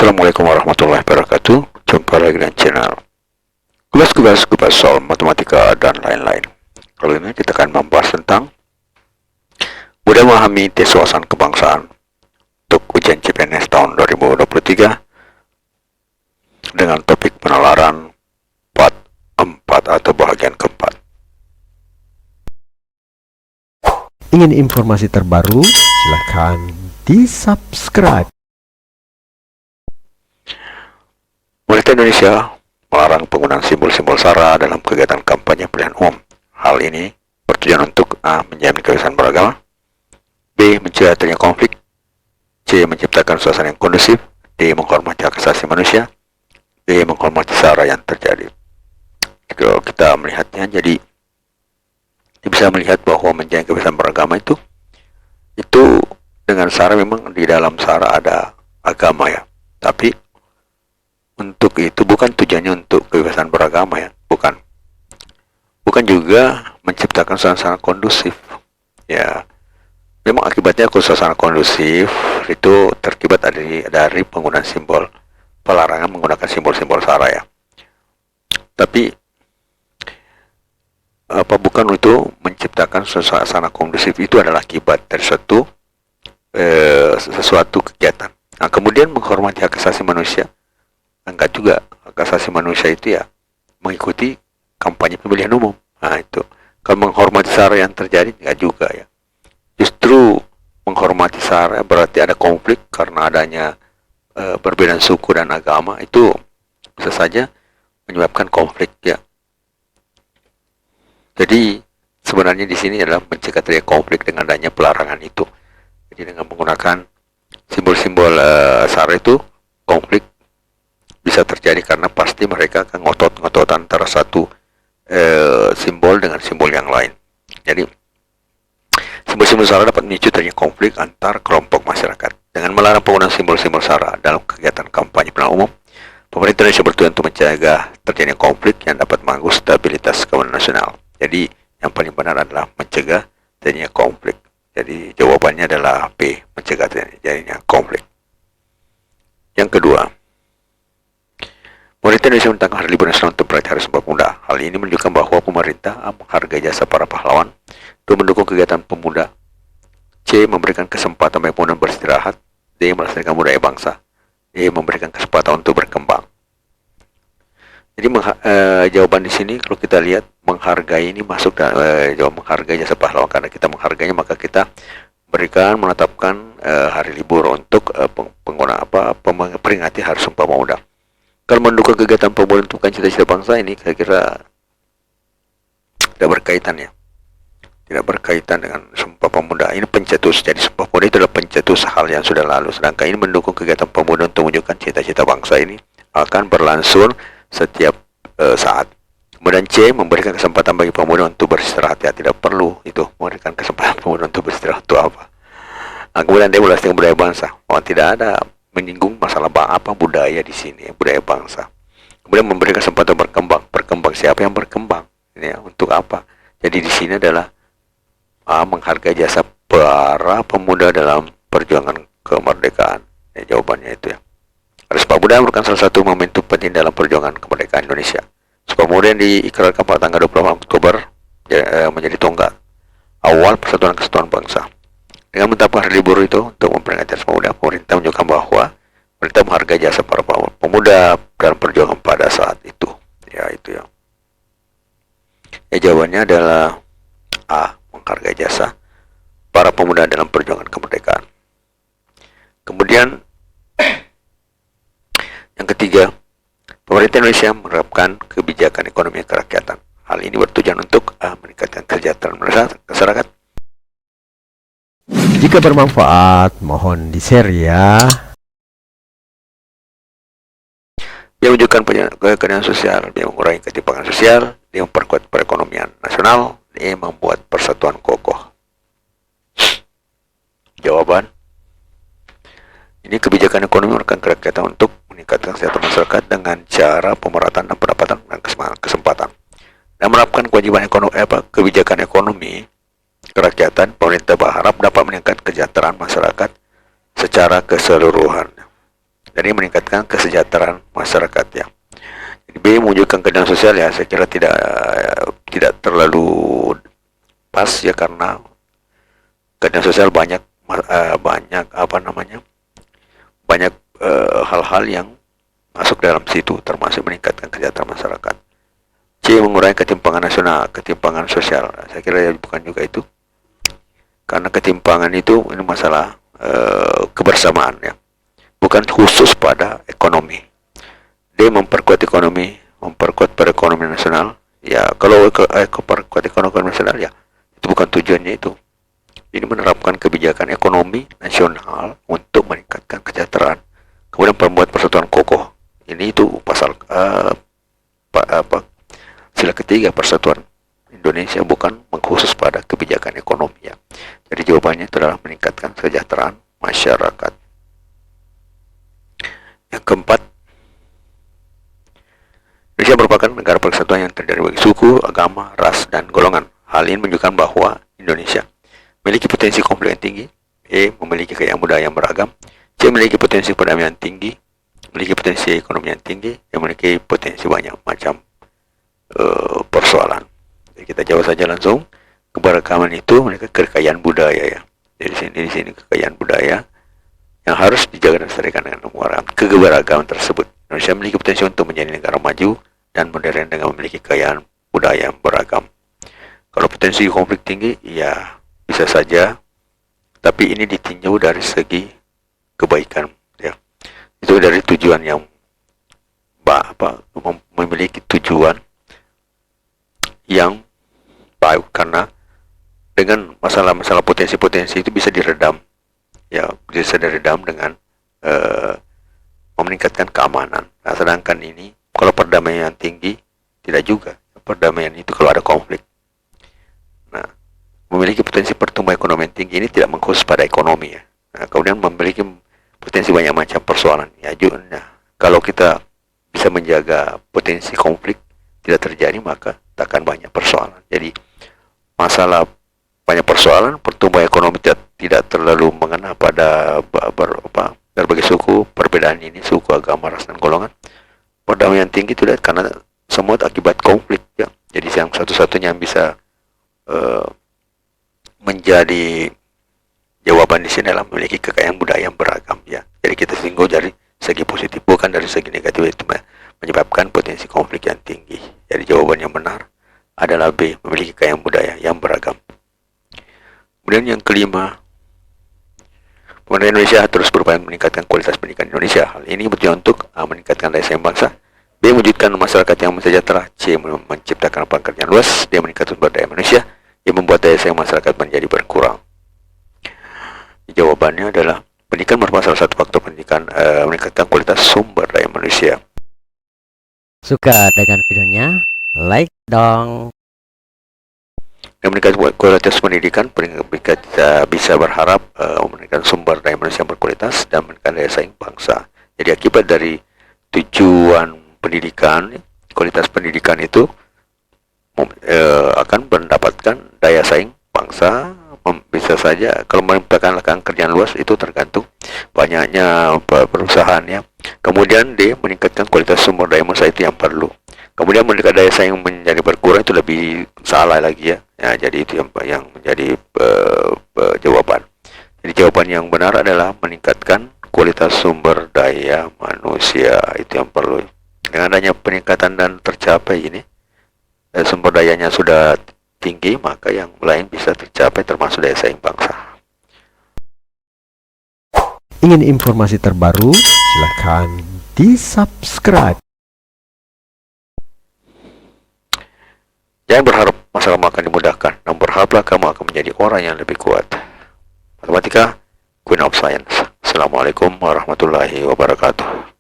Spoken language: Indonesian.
Assalamualaikum warahmatullahi wabarakatuh. Jumpa lagi dengan channel Kupas soal matematika dan lain-lain. Kali ini kita akan membahas tentang mudah memahami tes wawasan kebangsaan untuk ujian CPNS tahun 2023 dengan topik penalaran part 4 atau bagian keempat. Ingin informasi terbaru? Silahkan di-subscribe. Pemerintah Indonesia melarang penggunaan simbol-simbol SARA dalam kegiatan kampanye pemilihan umum. Hal ini bertujuan untuk A. menjamin kebebasan beragama, B. mencegah adanya konflik, C. menciptakan suasana yang kondusif, D. menghormati hak asasi manusia, D. menghormati SARA yang terjadi. Kalau kita melihatnya, jadi bisa melihat bahwa menjaga kebebasan beragama itu dengan SARA, memang di dalam SARA ada agama ya, tapi untuk itu bukan tujuannya untuk kebebasan beragama ya, bukan juga menciptakan suasana kondusif ya. Memang akibatnya suasana kondusif itu terkibat dari penggunaan simbol, pelarangan menggunakan simbol-simbol SARA ya. Tapi bukan itu menciptakan suasana kondusif, itu adalah akibat dari sesuatu kegiatan. Nah, kemudian menghormati hak asasi manusia, enggak juga. Hak asasi manusia itu ya mengikuti kampanye pemilihan umum. Nah itu, kalau menghormati SARA yang terjadi enggak juga ya. Justru menghormati SARA berarti ada konflik karena adanya perbedaan suku dan agama, itu bisa saja menyebabkan konflik ya. Jadi sebenarnya di sini adalah mencegah terjadi konflik dengan adanya pelarangan itu. Jadi dengan menggunakan simbol-simbol SARA itu, konflik bisa terjadi karena pasti mereka akan ngotot antara satu simbol dengan simbol yang lain. Jadi simbol-simbol SARA dapat memicu terjadinya konflik antar kelompok masyarakat. Dengan melarang penggunaan simbol-simbol SARA dalam kegiatan kampanye pemilihan umum, pemerintah Indonesia bertujuan untuk mencegah terjadinya konflik yang dapat mengganggu stabilitas keamanan nasional. Jadi yang paling benar adalah mencegah terjadinya konflik. Jadi jawabannya adalah B, mencegah terjadinya konflik. Yang kedua, pemerintah Indonesia menetapkan hari libur nasional untuk merayakan Hari Sumpah Pemuda. Hal ini menunjukkan bahwa pemerintah menghargai jasa para pahlawan, untuk mendukung kegiatan pemuda, C. memberikan kesempatan bagi pemuda beristirahat, D. melestarikan budaya bangsa, E. memberikan kesempatan untuk berkembang. Jadi jawaban di sini kalau kita lihat, menghargai ini masuk dalam jawab menghargai jasa pahlawan. Karena kita menghargainya, maka kita menetapkan hari libur untuk memperingati Hari Sumpah Pemuda. Kalau mendukung kegiatan pemuda untuk cita-cita bangsa, ini saya kira tidak berkaitan ya, tidak berkaitan dengan Sumpah Pemuda. Ini pencetus, jadi Sumpah Pemuda itu adalah pencetus hal yang sudah lalu. Sedangkan ini mendukung kegiatan pemuda untuk menunjukkan cita-cita bangsa, ini akan berlangsung setiap saat. Kemudian C. memberikan kesempatan bagi pemuda untuk beristirahat ya, tidak perlu itu memberikan kesempatan pemuda untuk beristirahat untuk apa. Nah, kemudian D. melestarikan budaya bangsa, tidak ada menyinggung masalah budaya di sini, budaya bangsa. Kemudian memberikan kesempatan berkembang siapa yang berkembang ini ya, untuk apa. Jadi di sini adalah menghargai jasa para pemuda dalam perjuangan kemerdekaan ya, jawabannya itu ya. Hari Sumpah Pemuda merupakan salah satu momentum penting dalam perjuangan kemerdekaan Indonesia. Sumpah Pemuda yang diikrarkan pada tanggal 28 Oktober menjadi tonggak awal persatuan kesatuan bangsa. Dengan menetapkan hari libur itu untuk memperingati Hari Sumpah Pemuda, pemerintah menunjukkan bahwa pemerintah menghargai jasa para pemuda dalam perjuangan pada saat itu. Ya itu ya. Jawabannya adalah A, menghargai jasa para pemuda dalam perjuangan kemerdekaan. Kemudian yang ketiga, pemerintah Indonesia menerapkan kebijakan ekonomi kerakyatan. Hal ini bertujuan untuk meningkatkan kesejahteraan masyarakat. Jika bermanfaat, mohon di-share ya. Dia menunjukkan keadilan sosial, dia mengurangi ketimpangan sosial, dia memperkuat perekonomian nasional, dia membuat persatuan kokoh. Jawaban, ini kebijakan ekonomi merupakan kerakyatan untuk meningkatkan kesejahteraan masyarakat dengan cara pemerataan dan pendapatan dan kesempatan. Dan menerapkan kewajiban kebijakan ekonomi kerakyatan, pemerintah berharap dapat meningkatkan kesejahteraan masyarakat secara keseluruhan. dari meningkatkan kesejahteraan masyarakat ya. Jadi B, mewujudkan keadilan sosial ya, saya kira tidak terlalu pas ya, karena keadilan sosial banyak banyak hal-hal yang masuk dalam situ, termasuk meningkatkan kesejahteraan masyarakat. C, mengurangi ketimpangan sosial. Saya kira ya bukan juga itu, karena ketimpangan itu ini masalah kebersamaan ya, bukan khusus pada ekonomi. D, memperkuat perekonomian nasional. Ya, kalau memperkuat ekonomi nasional ya, itu bukan tujuannya itu. Ini menerapkan kebijakan ekonomi nasional untuk meningkatkan kesejahteraan. Kemudian membuat persatuan kokoh. Ini itu pasal sila ketiga persatuan Indonesia, bukan mengkhusus pada kebijakan ekonomi ya. Jadi jawabannya itu adalah meningkatkan kesejahteraan masyarakat. Yang keempat, Indonesia merupakan negara persatuan yang terdiri dari suku, agama, ras, dan golongan. Hal ini menunjukkan bahwa Indonesia memiliki potensi konflik yang tinggi. E, memiliki kekayaan budaya yang beragam. C, memiliki potensi perdamaian tinggi. Memiliki potensi ekonomi yang tinggi. Yang memiliki potensi banyak macam persoalan. Jadi kita jawab saja langsung. Keberagaman itu memiliki kekayaan budaya ya. Jadi di sini kekayaan budaya yang harus dijaga dan dilestarikan dengan keberagaman tersebut. Indonesia memiliki potensi untuk menjadi negara maju dan modern dengan memiliki kekayaan budaya yang beragam. Kalau potensi konflik tinggi, ya bisa saja, tapi ini ditinjau dari segi kebaikan ya. Itu dari tujuan yang memiliki tujuan yang baik, karena dengan masalah-masalah potensi-potensi itu bisa diredam ya, bisa diredam dengan meningkatkan keamanan. Nah, sedangkan ini kalau perdamaian tinggi tidak juga. Perdamaian itu kalau ada konflik. Nah, memiliki potensi pertumbuhan ekonomi yang tinggi ini tidak mengkhusus pada ekonomi ya. Nah, kemudian memiliki potensi banyak macam persoalan ya. Nah, kalau kita bisa menjaga potensi konflik tidak terjadi, maka takkan banyak persoalan. Jadi masalah banyak persoalan, pertumbuhan ekonomi tidak terlalu mengena pada berbagai suku, perbedaan ini suku, agama, ras, dan golongan. Perdamaian tinggi tidak, karena semua akibat konflik ya. Jadi yang satu-satunya yang bisa menjadi jawaban di sini adalah memiliki kekayaan budaya yang beragam ya. Jadi kita singgung dari segi positif, bukan dari segi negatif, itu menyebabkan potensi konflik yang tinggi. Jadi jawaban yang benar adalah B, memiliki kekayaan budaya yang beragam. Kemudian yang kelima, pemerintah Indonesia terus berupaya meningkatkan kualitas pendidikan Indonesia. Hal ini bertujuan untuk meningkatkan daya saing bangsa. B, mewujudkan masyarakat yang sejahtera. C, menciptakan lapangan kerja luas. D, meningkatkan sumber daya manusia yang membuat daya saing masyarakat menjadi berkurang. Jawabannya adalah pendidikan merupakan salah satu faktor pendidikan meningkatkan kualitas sumber daya manusia. Suka dengan videonya? Like dong. Dan meningkatkan kualitas pendidikan, kita bisa berharap meningkatkan sumber daya manusia yang berkualitas dan meningkatkan daya saing bangsa. Jadi akibat dari tujuan pendidikan, kualitas pendidikan itu akan mendapatkan daya saing bangsa. Bisa saja kalau menciptakan lapangan kerjaan luas, itu tergantung banyaknya perusahaan ya. Kemudian D, meningkatkan kualitas sumber daya manusia, itu yang perlu. Kemudian meningkatkan daya saing menjadi berkurang, itu lebih salah lagi ya. Ya, jadi itu yang menjadi jawaban. Jadi jawaban yang benar adalah meningkatkan kualitas sumber daya manusia, itu yang perlu. Dengan adanya peningkatan dan tercapai ini, sumber dayanya sudah tinggi, maka yang lain bisa tercapai, termasuk daya saing bangsa. Ingin informasi terbaru? Silahkan di-subscribe. Jangan berharap masalah akan dimudahkan, namun berharaplah kamu akan menjadi orang yang lebih kuat. Matematika, Queen of Science. Assalamualaikum warahmatullahi wabarakatuh.